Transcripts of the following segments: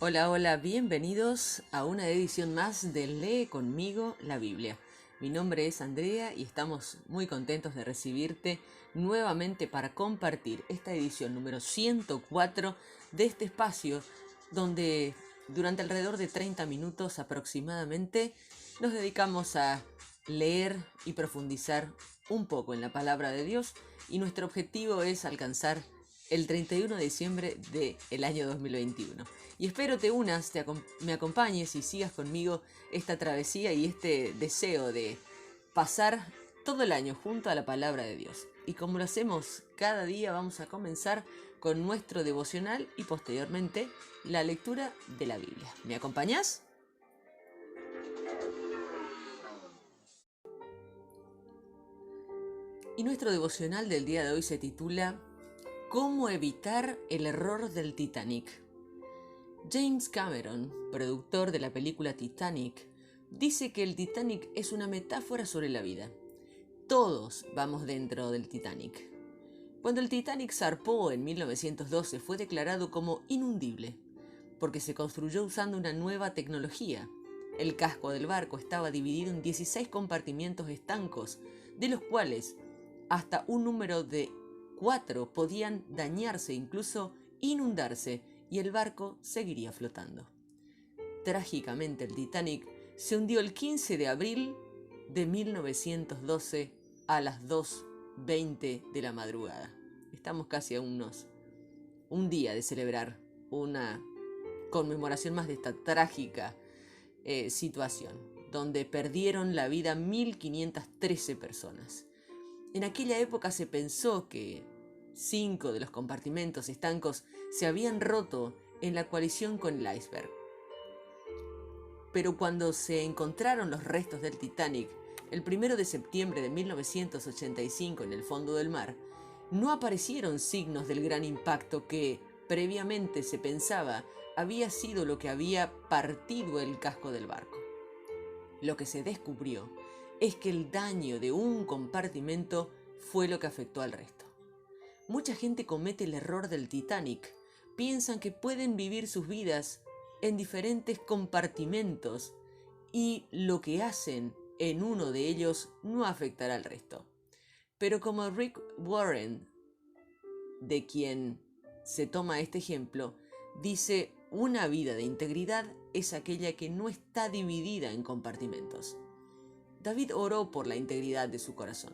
Hola, hola, bienvenidos a una edición más de Lee conmigo la Biblia. Mi nombre es Andrea y estamos muy contentos de recibirte nuevamente para compartir esta edición número 104 de este espacio donde durante alrededor de 30 minutos aproximadamente nos dedicamos a leer y profundizar un poco en la palabra de Dios y nuestro objetivo es alcanzar el 31 de diciembre del año 2021. Y espero te unas, me acompañes y sigas conmigo esta travesía y este deseo de pasar todo el año junto a la palabra de Dios. Y como lo hacemos cada día, vamos a comenzar con nuestro devocional y posteriormente la lectura de la Biblia. ¿Me acompañas? Y nuestro devocional del día de hoy se titula ¿Cómo evitar el error del Titanic? James Cameron, productor de la película Titanic, dice que el Titanic es una metáfora sobre la vida. Todos vamos dentro del Titanic. Cuando el Titanic zarpó en 1912 fue declarado como inhundible, porque se construyó usando una nueva tecnología. El casco del barco estaba dividido en 16 compartimientos estancos, de los cuales hasta un número de 4 podían dañarse, incluso inundarse, y el barco seguiría flotando. Trágicamente, el Titanic se hundió el 15 de abril de 1912 a las 2:20 de la madrugada. Estamos casi a un día de celebrar una conmemoración más de esta trágica situación, donde perdieron la vida 1513 personas. En aquella época se pensó que 5 de los compartimentos estancos se habían roto en la colisión con el iceberg. Pero cuando se encontraron los restos del Titanic el 1 de septiembre de 1985 en el fondo del mar, no aparecieron signos del gran impacto que previamente se pensaba había sido lo que había partido el casco del barco. Lo que se descubrió es que el daño de un compartimento fue lo que afectó al resto. Mucha gente comete el error del Titanic. Piensan que pueden vivir sus vidas en diferentes compartimentos y lo que hacen en uno de ellos no afectará al resto. Pero como Rick Warren, de quien se toma este ejemplo, dice: una vida de integridad es aquella que no está dividida en compartimentos. David oró por la integridad de su corazón.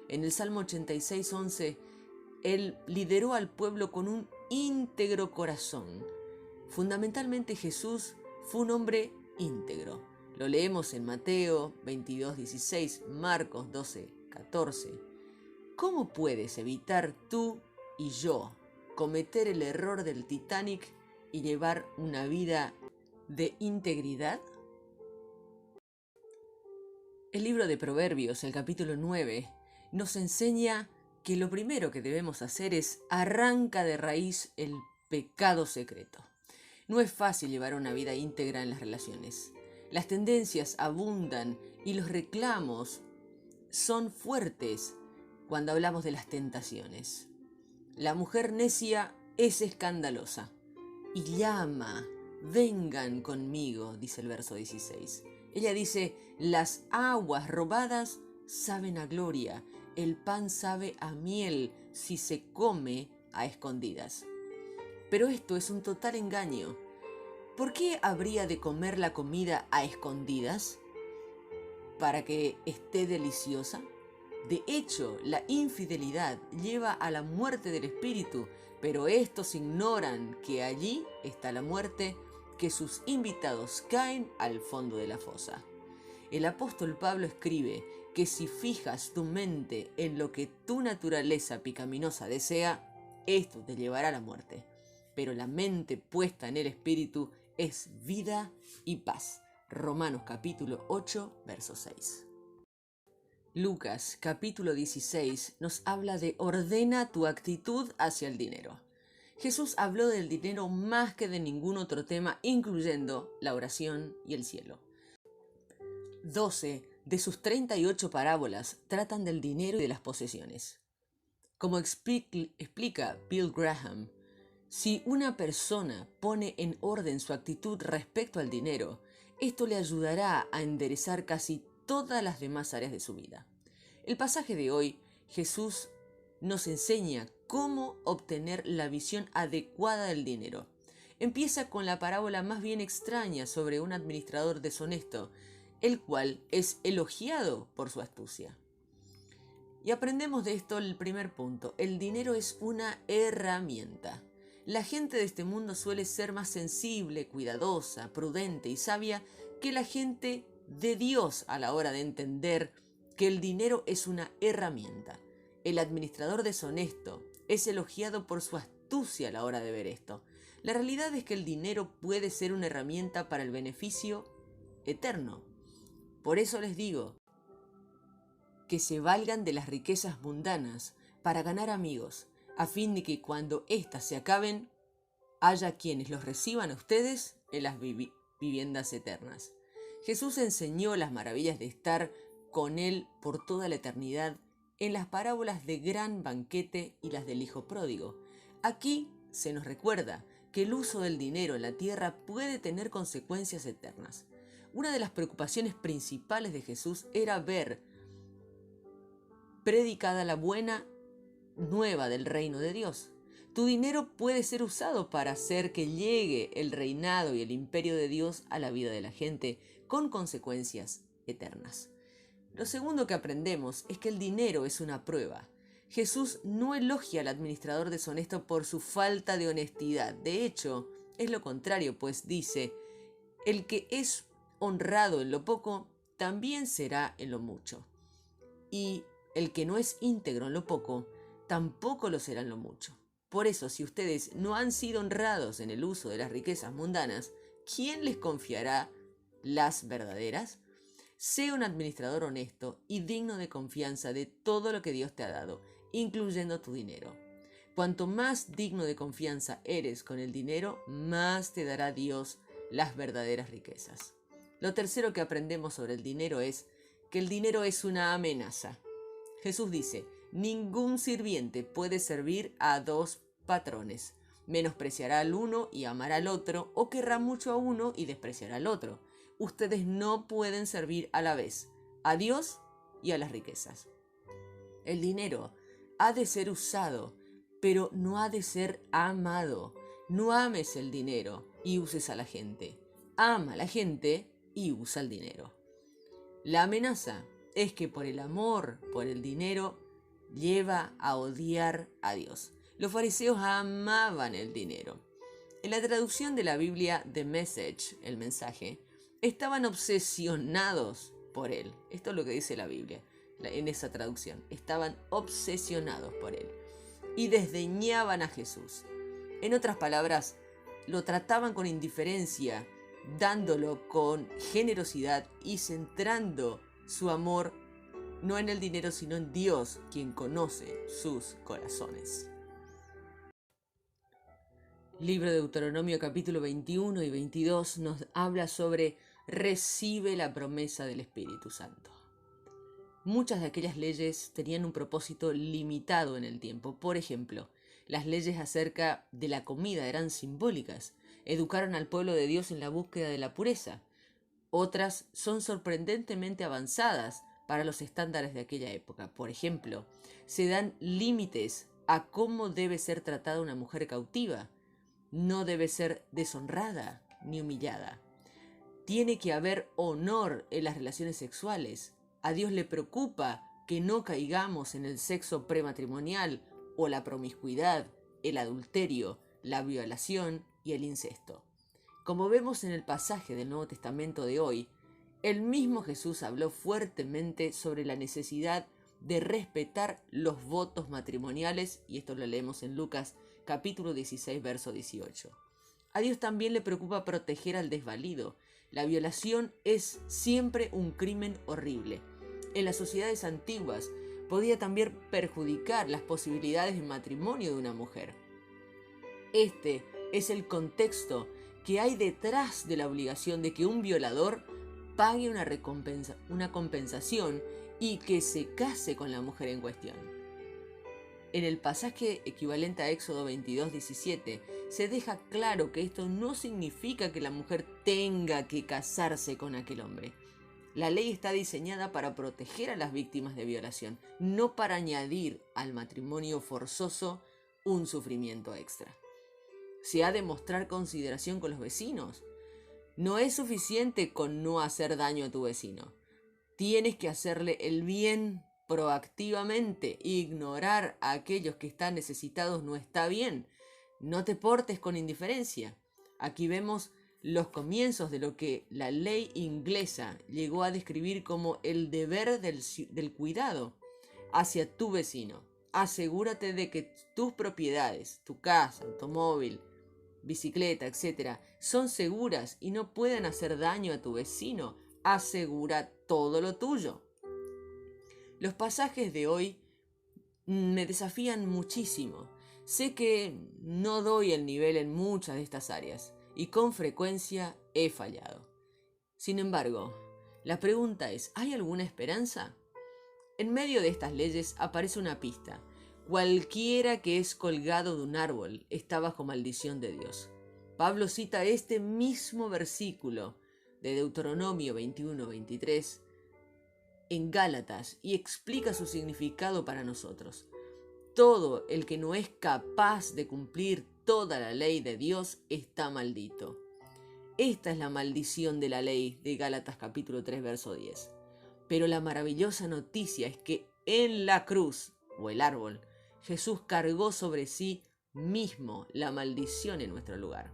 En el Salmo 86:11, él lideró al pueblo con un íntegro corazón. Fundamentalmente Jesús fue un hombre íntegro. Lo leemos en Mateo 22:16, Marcos 12:14. ¿Cómo puedes evitar tú y yo cometer el error del Titanic y llevar una vida de integridad? El libro de Proverbios, el capítulo 9, nos enseña que lo primero que debemos hacer es arranca de raíz el pecado secreto. No es fácil llevar una vida íntegra en las relaciones. Las tendencias abundan y los reclamos son fuertes cuando hablamos de las tentaciones. La mujer necia es escandalosa y llama: vengan conmigo, dice el verso 16. Ella dice: las aguas robadas saben a gloria, el pan sabe a miel si se come a escondidas. Pero esto es un total engaño. ¿Por qué habría de comer la comida a escondidas? ¿Para que esté deliciosa? De hecho, la infidelidad lleva a la muerte del espíritu, pero estos ignoran que allí está la muerte, que sus invitados caen al fondo de la fosa. El apóstol Pablo escribe que si fijas tu mente en lo que tu naturaleza pecaminosa desea, esto te llevará a la muerte. Pero la mente puesta en el espíritu es vida y paz. Romanos capítulo 8, verso 6. Lucas capítulo 16 nos habla de ordena tu actitud hacia el dinero. Jesús habló del dinero más que de ningún otro tema, incluyendo la oración y el cielo. 12 de sus 38 parábolas tratan del dinero y de las posesiones. Como explica Bill Graham, Si una persona pone en orden su actitud respecto al dinero, esto le ayudará a enderezar casi todas las demás áreas de su vida. El pasaje de hoy, Jesús nos enseña cómo obtener la visión adecuada del dinero. Empieza con la parábola más bien extraña sobre un administrador deshonesto, el cual es elogiado por su astucia. Y aprendemos de esto el primer punto: el dinero es una herramienta. La gente de este mundo suele ser más sensible, cuidadosa, prudente y sabia que la gente de Dios a la hora de entender que el dinero es una herramienta. El administrador deshonesto es elogiado por su astucia a la hora de ver esto. La realidad es que el dinero puede ser una herramienta para el beneficio eterno. Por eso les digo que se valgan de las riquezas mundanas para ganar amigos, a fin de que cuando éstas se acaben, haya quienes los reciban a ustedes en las viviendas eternas. Jesús enseñó las maravillas de estar con Él por toda la eternidad en las parábolas de gran banquete y las del hijo pródigo. Aquí se nos recuerda que el uso del dinero en la tierra puede tener consecuencias eternas. Una de las preocupaciones principales de Jesús era ver predicada la buena nueva del reino de Dios. Tu dinero puede ser usado para hacer que llegue el reinado y el imperio de Dios a la vida de la gente, con consecuencias eternas. Lo segundo que aprendemos es que el dinero es una prueba. Jesús no elogia al administrador deshonesto por su falta de honestidad. De hecho, es lo contrario, pues dice: el que es honrado en lo poco, también será en lo mucho. Y el que no es íntegro en lo poco, tampoco lo será en lo mucho. Por eso, si ustedes no han sido honrados en el uso de las riquezas mundanas, ¿quién les confiará las verdaderas? Sé un administrador honesto y digno de confianza de todo lo que Dios te ha dado, incluyendo tu dinero. Cuanto más digno de confianza eres con el dinero, más te dará Dios las verdaderas riquezas. Lo tercero que aprendemos sobre el dinero es que el dinero es una amenaza. Jesús dice: ningún sirviente puede servir a dos patrones. Menospreciará al uno y amará al otro, o querrá mucho a uno y despreciará al otro. Ustedes no pueden servir a la vez a Dios y a las riquezas. El dinero ha de ser usado, pero no ha de ser amado. No ames el dinero y uses a la gente. Ama a la gente y usa el dinero. La amenaza es que por el amor, por el dinero, lleva a odiar a Dios. Los fariseos amaban el dinero. En la traducción de la Biblia, The Message, el mensaje, estaban obsesionados por él. Esto es lo que dice la Biblia en esa traducción. Estaban obsesionados por él y desdeñaban a Jesús. En otras palabras, lo trataban con indiferencia, dándolo con generosidad y centrando su amor no en el dinero, sino en Dios, quien conoce sus corazones. Libro de Deuteronomio capítulo 21 y 22 nos habla sobre recibe la promesa del Espíritu Santo. Muchas de aquellas leyes tenían un propósito limitado en el tiempo. Por ejemplo, las leyes acerca de la comida eran simbólicas. Educaron al pueblo de Dios en la búsqueda de la pureza. Otras son sorprendentemente avanzadas para los estándares de aquella época. Por ejemplo, se dan límites a cómo debe ser tratada una mujer cautiva. No debe ser deshonrada ni humillada. Tiene que haber honor en las relaciones sexuales. A Dios le preocupa que no caigamos en el sexo prematrimonial o la promiscuidad, el adulterio, la violación y el incesto. Como vemos en el pasaje del Nuevo Testamento de hoy, el mismo Jesús habló fuertemente sobre la necesidad de respetar los votos matrimoniales, y esto lo leemos en Lucas capítulo 16, verso 18. A Dios también le preocupa proteger al desvalido. La violación es siempre un crimen horrible. En las sociedades antiguas podía también perjudicar las posibilidades de matrimonio de una mujer. Este es el contexto que hay detrás de la obligación de que un violador pague una compensación y que se case con la mujer en cuestión. En el pasaje equivalente a Éxodo 22:17 se deja claro que esto no significa que la mujer tenga que casarse con aquel hombre. La ley está diseñada para proteger a las víctimas de violación, no para añadir al matrimonio forzoso un sufrimiento extra. Se ha de mostrar consideración con los vecinos. No es suficiente con no hacer daño a tu vecino. Tienes que hacerle el bien proactivamente. Ignorar a aquellos que están necesitados no está bien. No te portes con indiferencia. Aquí vemos los comienzos de lo que la ley inglesa llegó a describir como el deber del cuidado hacia tu vecino. Asegúrate de que tus propiedades, tu casa, automóvil, bicicleta, etc., son seguras y no pueden hacer daño a tu vecino. Asegura todo lo tuyo. Los pasajes de hoy me desafían muchísimo. Sé que no doy el nivel en muchas de estas áreas y con frecuencia he fallado. Sin embargo, la pregunta es, ¿hay alguna esperanza? En medio de estas leyes aparece una pista. Cualquiera que es colgado de un árbol está bajo maldición de Dios. Pablo cita este mismo versículo de Deuteronomio 21:23 en Gálatas y explica su significado para nosotros. Todo el que no es capaz de cumplir toda la ley de Dios está maldito. Esta es la maldición de la ley de Gálatas capítulo 3 verso 10. Pero la maravillosa noticia es que en la cruz, o el árbol, Jesús cargó sobre sí mismo la maldición en nuestro lugar.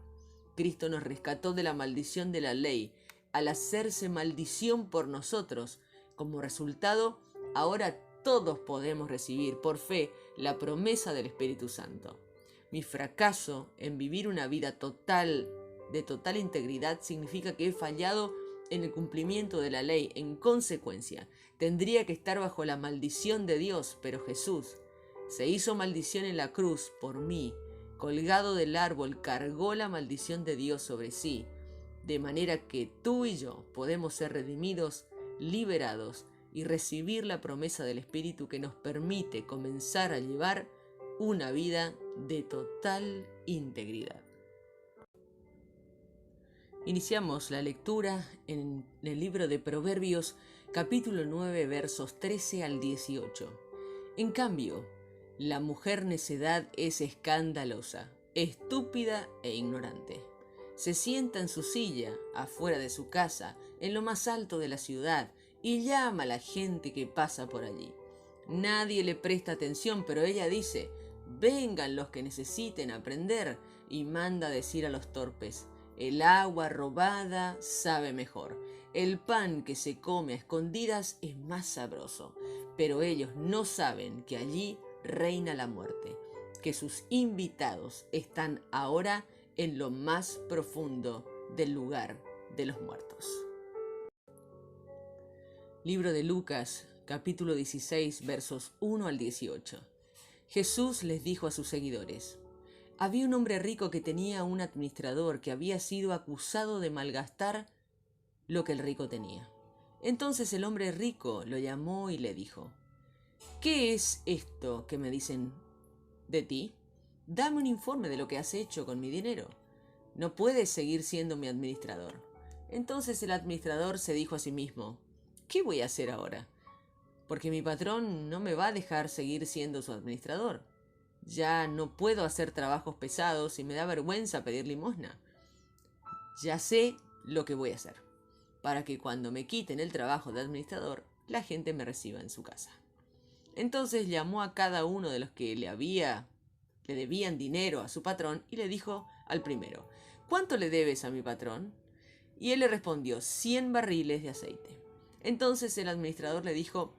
Cristo nos rescató de la maldición de la ley al hacerse maldición por nosotros. Como resultado, ahora todos podemos recibir por fe la promesa del Espíritu Santo. Mi fracaso en vivir una vida de total integridad significa que he fallado en el cumplimiento de la ley. En consecuencia, tendría que estar bajo la maldición de Dios, pero Jesús se hizo maldición en la cruz por mí. Colgado del árbol, cargó la maldición de Dios sobre sí, de manera que tú y yo podemos ser redimidos, liberados y recibir la promesa del Espíritu que nos permite comenzar a llevar una vida de total integridad. Iniciamos la lectura en el libro de Proverbios, capítulo 9, versos 13 al 18. En cambio, la mujer necedad es escandalosa, estúpida e ignorante. Se sienta en su silla, afuera de su casa, en lo más alto de la ciudad, y llama a la gente que pasa por allí. Nadie le presta atención, pero ella dice: vengan los que necesiten aprender, y manda decir a los torpes: el agua robada sabe mejor. El pan que se come a escondidas es más sabroso, pero ellos no saben que allí reina la muerte, que sus invitados están ahora en lo más profundo del lugar de los muertos. Libro de Lucas, capítulo 16, versos 1 al 18. Jesús les dijo a sus seguidores: había un hombre rico que tenía un administrador que había sido acusado de malgastar lo que el rico tenía. Entonces el hombre rico lo llamó y le dijo: ¿qué es esto que me dicen de ti? Dame un informe de lo que has hecho con mi dinero. No puedes seguir siendo mi administrador. Entonces el administrador se dijo a sí mismo: ¿qué voy a hacer ahora? Porque mi patrón no me va a dejar seguir siendo su administrador. Ya no puedo hacer trabajos pesados y me da vergüenza pedir limosna. Ya sé lo que voy a hacer, para que cuando me quiten el trabajo de administrador, la gente me reciba en su casa. Entonces llamó a cada uno de los que le debían dinero a su patrón y le dijo al primero: ¿cuánto le debes a mi patrón? Y él le respondió: 100 barriles de aceite. Entonces el administrador le dijo: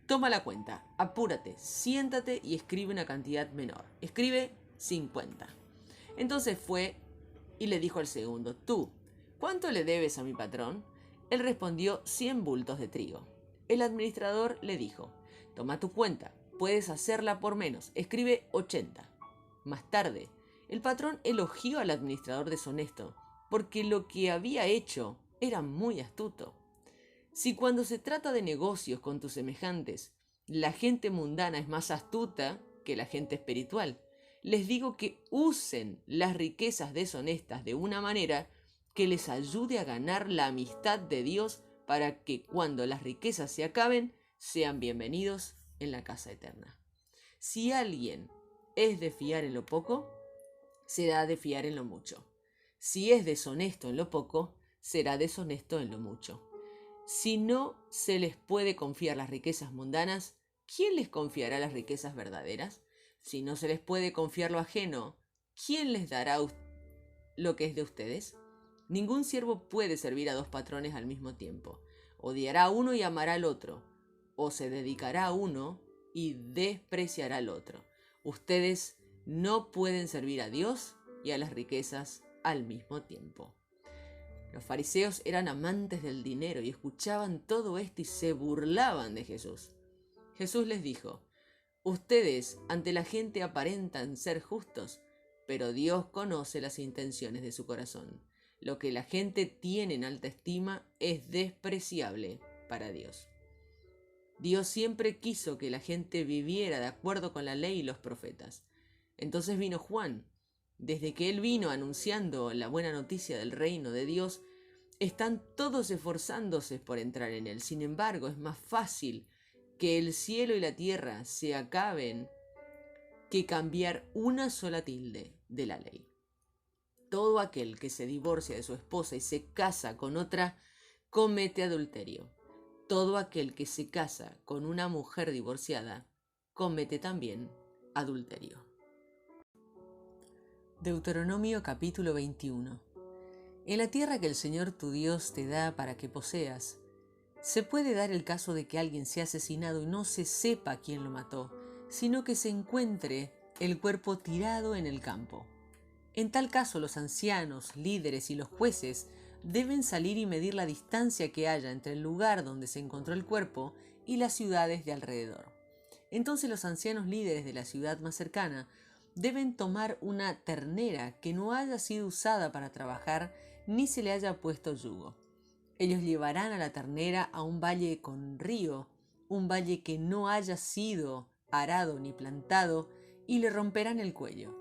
toma la cuenta, apúrate, siéntate y escribe una cantidad menor. Escribe 50. Entonces fue y le dijo al segundo: tú, ¿cuánto le debes a mi patrón? Él respondió: 100 bultos de trigo. El administrador le dijo: toma tu cuenta, puedes hacerla por menos, escribe 80. Más tarde, el patrón elogió al administrador deshonesto, porque lo que había hecho era muy astuto. Si cuando se trata de negocios con tus semejantes, la gente mundana es más astuta, que la gente espiritual. Les digo que usen las riquezas deshonestas de una manera que les ayude a ganar la amistad de Dios para que cuando las riquezas se acaben, sean bienvenidos en la casa eterna. Si alguien es de fiar en lo poco, será de fiar en lo mucho. Si es deshonesto en lo poco, será deshonesto en lo mucho. Si no se les puede confiar las riquezas mundanas, ¿quién les confiará las riquezas verdaderas? Si no se les puede confiar lo ajeno, ¿quién les dará lo que es de ustedes? Ningún siervo puede servir a dos patrones al mismo tiempo. Odiará a uno y amará al otro, o se dedicará a uno y despreciará al otro. Ustedes no pueden servir a Dios y a las riquezas al mismo tiempo. Los fariseos eran amantes del dinero y escuchaban todo esto y se burlaban de Jesús. Jesús les dijo: ustedes ante la gente aparentan ser justos, pero Dios conoce las intenciones de su corazón. Lo que la gente tiene en alta estima es despreciable para Dios. Dios siempre quiso que la gente viviera de acuerdo con la ley y los profetas. Entonces vino Juan. Desde que él vino anunciando la buena noticia del reino de Dios, están todos esforzándose por entrar en él. Sin embargo, es más fácil que el cielo y la tierra se acaben que cambiar una sola tilde de la ley. Todo aquel que se divorcia de su esposa y se casa con otra, comete adulterio. Todo aquel que se casa con una mujer divorciada, comete también adulterio. Deuteronomio capítulo 21. En la tierra que el Señor tu Dios te da para que poseas, se puede dar el caso de que alguien sea asesinado y no se sepa quién lo mató, sino que se encuentre el cuerpo tirado en el campo. En tal caso, los ancianos, líderes y los jueces deben salir y medir la distancia que haya entre el lugar donde se encontró el cuerpo y las ciudades de alrededor. Entonces los ancianos líderes de la ciudad más cercana deben tomar una ternera que no haya sido usada para trabajar ni se le haya puesto yugo. Ellos llevarán a la ternera a un valle con río, un valle que no haya sido arado ni plantado, y le romperán el cuello.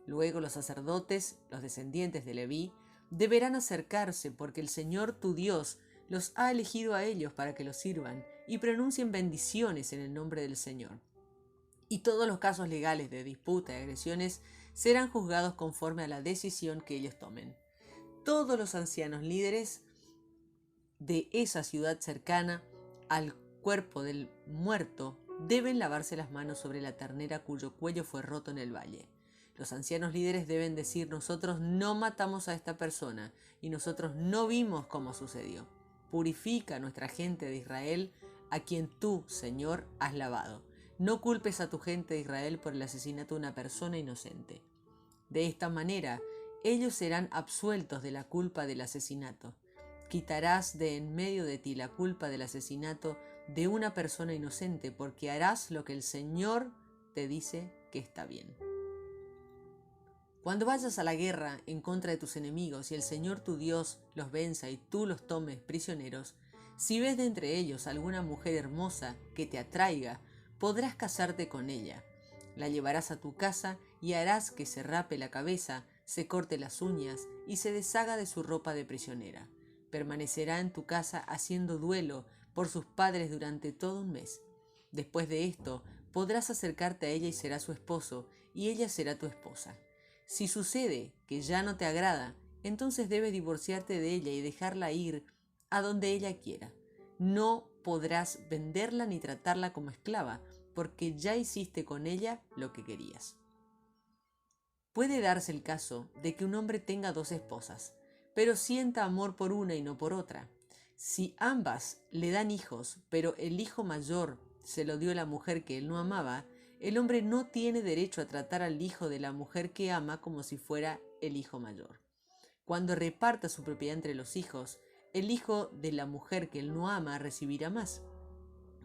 Luego los sacerdotes, los descendientes de Leví, deberán acercarse porque el Señor tu Dios los ha elegido a ellos para que los sirvan y pronuncien bendiciones en el nombre del Señor. Y todos los casos legales de disputa y agresiones serán juzgados conforme a la decisión que ellos tomen. Todos los ancianos líderes de esa ciudad cercana al cuerpo del muerto deben lavarse las manos sobre la ternera cuyo cuello fue roto en el valle. Los ancianos líderes deben decir: nosotros no matamos a esta persona y nosotros no vimos cómo sucedió. Purifica a nuestra gente de Israel, a quien tú, Señor, has lavado. No culpes a tu gente de Israel por el asesinato de una persona inocente. De esta manera, ellos serán absueltos de la culpa del asesinato. Quitarás de en medio de ti la culpa del asesinato de una persona inocente, porque harás lo que el Señor te dice que está bien. Cuando vayas a la guerra en contra de tus enemigos y el Señor tu Dios los venza y tú los tomes prisioneros, si ves de entre ellos alguna mujer hermosa que te atraiga, podrás casarte con ella. La llevarás a tu casa y harás que se rape la cabeza, se corte las uñas y se deshaga de su ropa de prisionera. Permanecerá en tu casa haciendo duelo por sus padres durante todo un mes. Después de esto, podrás acercarte a ella y será su esposo, y ella será tu esposa. Si sucede que ya no te agrada, entonces debes divorciarte de ella y dejarla ir a donde ella quiera. No podrás venderla ni tratarla como esclava, porque ya hiciste con ella lo que querías. Puede darse el caso de que un hombre tenga dos esposas, pero sienta amor por una y no por otra. Si ambas le dan hijos, pero el hijo mayor se lo dio a la mujer que él no amaba, el hombre no tiene derecho a tratar al hijo de la mujer que ama como si fuera el hijo mayor. Cuando reparta su propiedad entre los hijos, el hijo de la mujer que él no ama recibirá más.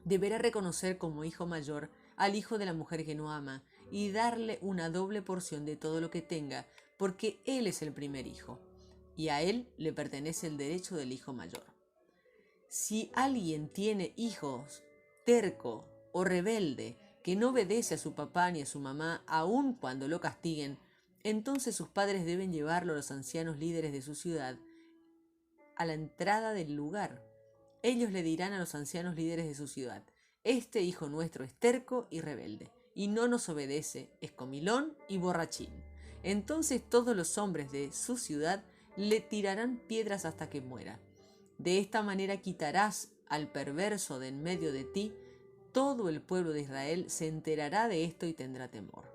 Deberá reconocer como hijo mayor al hijo de la mujer que no ama y darle una doble porción de todo lo que tenga, porque él es el primer hijo, y a él le pertenece el derecho del hijo mayor. Si alguien tiene hijos terco o rebelde que no obedece a su papá ni a su mamá, aun cuando lo castiguen, entonces sus padres deben llevarlo a los ancianos líderes de su ciudad a la entrada del lugar. Ellos le dirán a los ancianos líderes de su ciudad: este hijo nuestro es terco y rebelde, y no nos obedece, es comilón y borrachín. Entonces todos los hombres de su ciudad le tirarán piedras hasta que muera. De esta manera quitarás al perverso de en medio de ti. Todo el pueblo de Israel se enterará de esto y tendrá temor.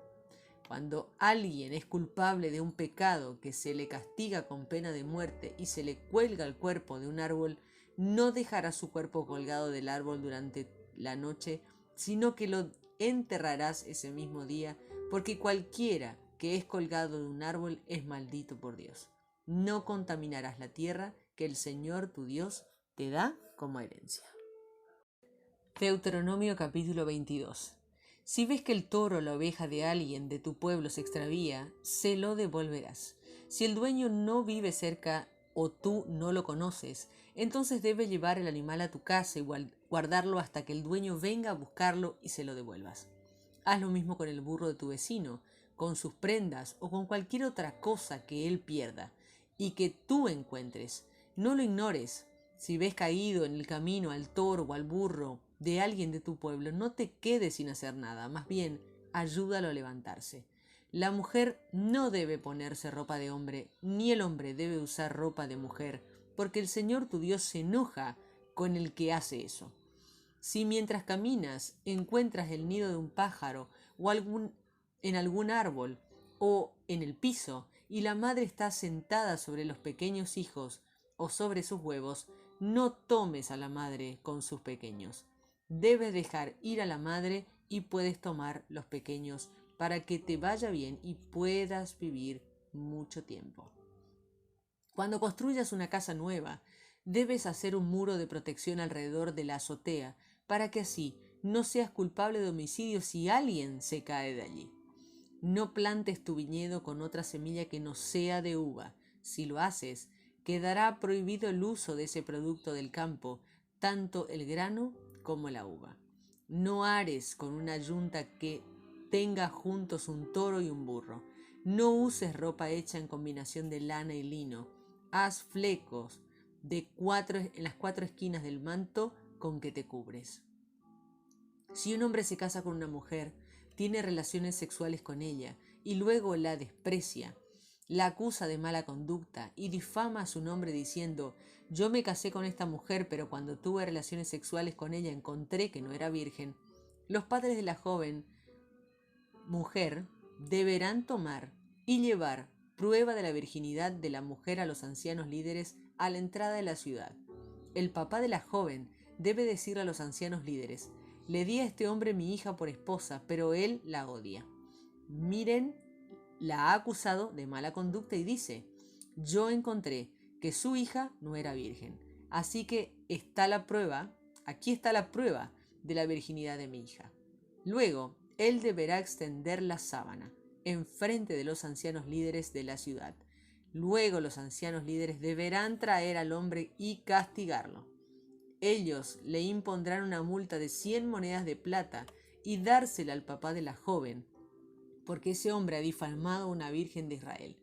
Cuando alguien es culpable de un pecado que se le castiga con pena de muerte y se le cuelga el cuerpo de un árbol, no dejará su cuerpo colgado del árbol durante la noche, sino que lo enterrarás ese mismo día, porque cualquiera que es colgado de un árbol es maldito por Dios. No contaminarás la tierra que el Señor tu Dios te da como herencia. Deuteronomio capítulo 22. Si ves que el toro o la oveja de alguien de tu pueblo se extravía, se lo devolverás. Si el dueño no vive cerca o tú no lo conoces, entonces debes llevar el animal a tu casa y guardarlo hasta que el dueño venga a buscarlo y se lo devuelvas. Haz lo mismo con el burro de tu vecino, con sus prendas o con cualquier otra cosa que él pierda y que tú encuentres. No lo ignores. Si ves caído en el camino al toro o al burro de alguien de tu pueblo, no te quedes sin hacer nada, más bien ayúdalo a levantarse. La mujer no debe ponerse ropa de hombre, ni el hombre debe usar ropa de mujer, porque el Señor tu Dios se enoja con el que hace eso. Si mientras caminas encuentras el nido de un pájaro o en algún árbol o en el piso y la madre está sentada sobre los pequeños hijos o sobre sus huevos, no tomes a la madre con sus pequeños. Debes dejar ir a la madre y puedes tomar los pequeños para que te vaya bien y puedas vivir mucho tiempo. Cuando construyas una casa nueva, debes hacer un muro de protección alrededor de la azotea para que así no seas culpable de homicidio si alguien se cae de allí. No plantes tu viñedo con otra semilla que no sea de uva. Si lo haces, quedará prohibido el uso de ese producto del campo, tanto el grano como la uva. No ares con una yunta que tenga juntos un toro y un burro. No uses ropa hecha en combinación de lana y lino. Haz flecos en las 4 esquinas del manto con que te cubres. Si un hombre se casa con una mujer, tiene relaciones sexuales con ella y luego la desprecia, la acusa de mala conducta y difama a su nombre diciendo: yo me casé con esta mujer, pero cuando tuve relaciones sexuales con ella encontré que no era virgen, los padres de la joven mujer deberán tomar y llevar prueba de la virginidad de la mujer a los ancianos líderes a la entrada de la ciudad. El papá de la joven debe decirle a los ancianos líderes: le di a este hombre mi hija por esposa, pero él la odia. Miren, la ha acusado de mala conducta y dice: yo encontré que su hija no era virgen, así que aquí está la prueba de la virginidad de mi hija. Luego, él deberá extender la sábana enfrente de los ancianos líderes de la ciudad. Luego los ancianos líderes deberán traer al hombre y castigarlo. Ellos le impondrán una multa de 100 monedas de plata y dársela al papá de la joven, porque ese hombre ha difamado a una virgen de Israel.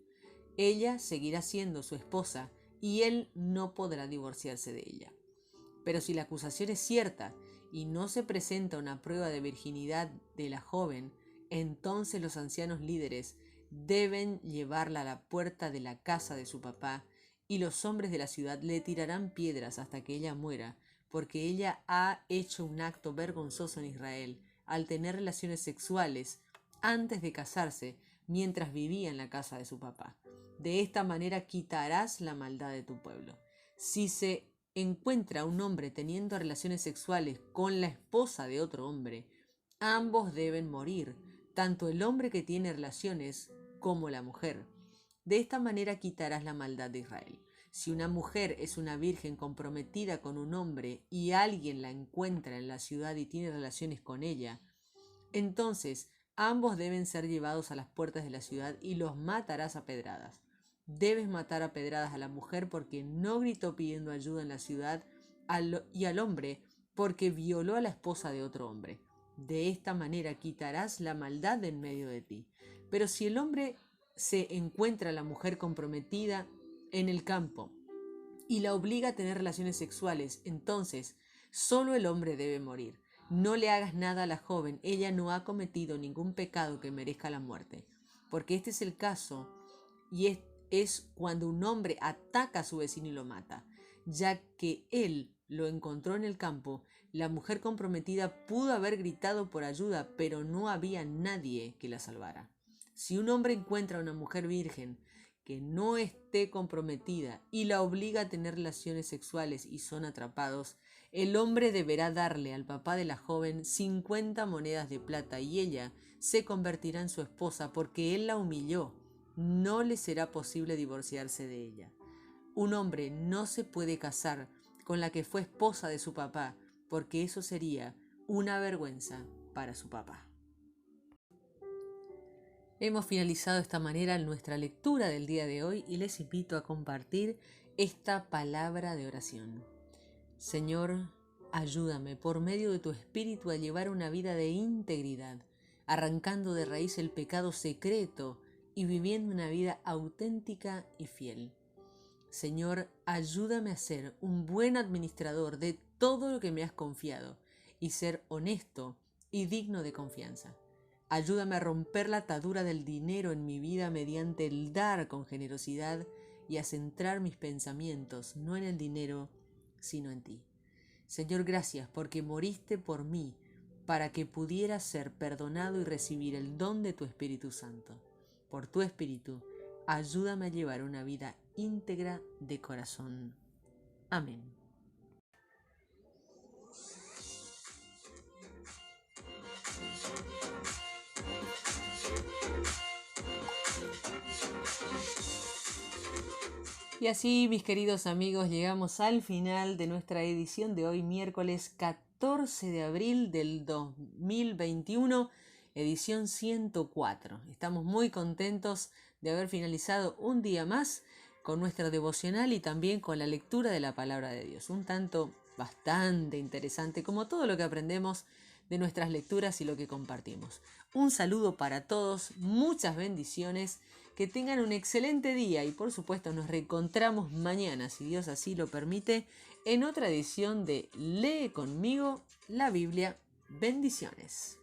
Ella seguirá siendo su esposa y él no podrá divorciarse de ella. Pero si la acusación es cierta y no se presenta una prueba de virginidad de la joven, entonces los ancianos líderes deben llevarla a la puerta de la casa de su papá y los hombres de la ciudad le tirarán piedras hasta que ella muera, porque ella ha hecho un acto vergonzoso en Israel al tener relaciones sexuales antes de casarse mientras vivía en la casa de su papá. De esta manera quitarás la maldad de tu pueblo. Si se encuentra un hombre teniendo relaciones sexuales con la esposa de otro hombre, ambos deben morir, tanto el hombre que tiene relaciones como la mujer. De esta manera quitarás la maldad de Israel. Si una mujer es una virgen comprometida con un hombre y alguien la encuentra en la ciudad y tiene relaciones con ella, entonces ambos deben ser llevados a las puertas de la ciudad y los matarás a pedradas. Debes matar a pedradas a la mujer porque no gritó pidiendo ayuda en la ciudad y al hombre porque violó a la esposa de otro hombre. De esta manera quitarás la maldad de en medio de ti. Pero si el hombre se encuentra a la mujer comprometida en el campo y la obliga a tener relaciones sexuales, entonces solo el hombre debe morir. No le hagas nada a la joven, ella no ha cometido ningún pecado que merezca la muerte. Porque este es el caso, y es cuando un hombre ataca a su vecino y lo mata. Ya que él lo encontró en el campo, la mujer comprometida pudo haber gritado por ayuda, pero no había nadie que la salvara. Si un hombre encuentra a una mujer virgen que no esté comprometida y la obliga a tener relaciones sexuales y son atrapados, el hombre deberá darle al papá de la joven 50 monedas de plata y ella se convertirá en su esposa porque él la humilló. No le será posible divorciarse de ella. Un hombre no se puede casar con la que fue esposa de su papá porque eso sería una vergüenza para su papá. Hemos finalizado de esta manera nuestra lectura del día de hoy y les invito a compartir esta palabra de oración. Señor, ayúdame por medio de tu Espíritu a llevar una vida de integridad, arrancando de raíz el pecado secreto y viviendo una vida auténtica y fiel. Señor, ayúdame a ser un buen administrador de todo lo que me has confiado y ser honesto y digno de confianza. Ayúdame a romper la atadura del dinero en mi vida mediante el dar con generosidad y a centrar mis pensamientos no en el dinero, sino en ti. Señor, gracias porque moriste por mí para que pudiera ser perdonado y recibir el don de tu Espíritu Santo. Por tu Espíritu, ayúdame a llevar una vida íntegra de corazón. Amén. Y así, mis queridos amigos, llegamos al final de nuestra edición de hoy, miércoles 14 de abril del 2021, edición 104. Estamos muy contentos de haber finalizado un día más con nuestra devocional y también con la lectura de la palabra de Dios. Un tanto bastante interesante, como todo lo que aprendemos de nuestras lecturas y lo que compartimos. Un saludo para todos, muchas bendiciones. Que tengan un excelente día y por supuesto nos reencontramos mañana, si Dios así lo permite, en otra edición de Lee conmigo la Biblia. Bendiciones.